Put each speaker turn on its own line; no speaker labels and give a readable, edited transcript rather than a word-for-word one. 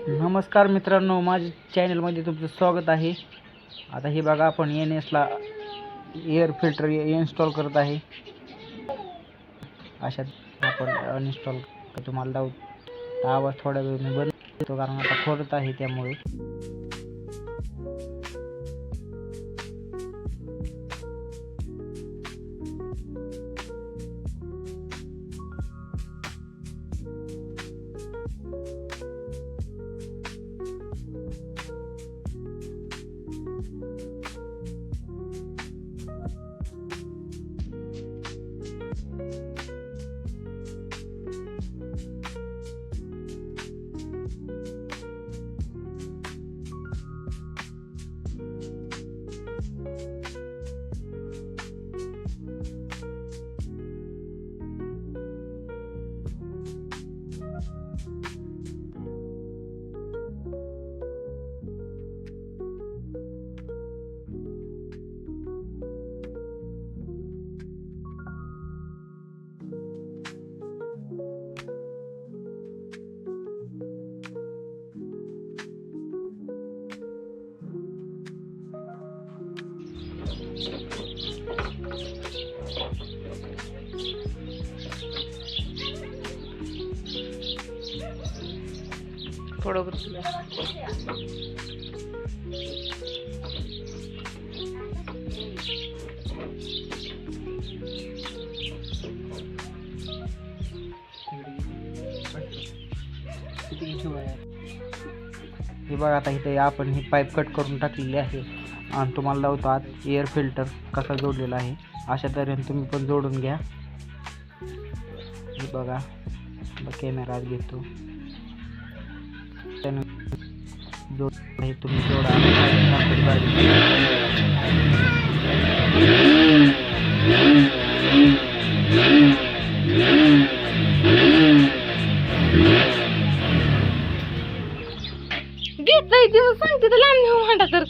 नमस्कार मित्रांनो, माझ्या चॅनलमध्ये तुमचं स्वागत आहे. आता हे बघा, आपण NSला एअर फिल्टर इन्स्टॉल करत आहे. अशात आपण अनइन्स्टॉल तुम्हाला डाऊट आवाज थोड्या वेळ मी बंद करतो, कारण आता खोदत आहे त्यामुळे. थोडं हे बघा, आता इथे आपण ही पाईप कट करून टाकलेली आहे आणि तुम्हाला लावतो आत एअर फिल्टर कसा जोडलेला आहे. अशा तऱ्हेने तुम्ही पण जोडून घ्या. हे बघा, कॅमेरा घेतो जो आहे तुम्ही जोडा.
घेत नाही ती सांगते तर लांब नेऊ म्हणता तर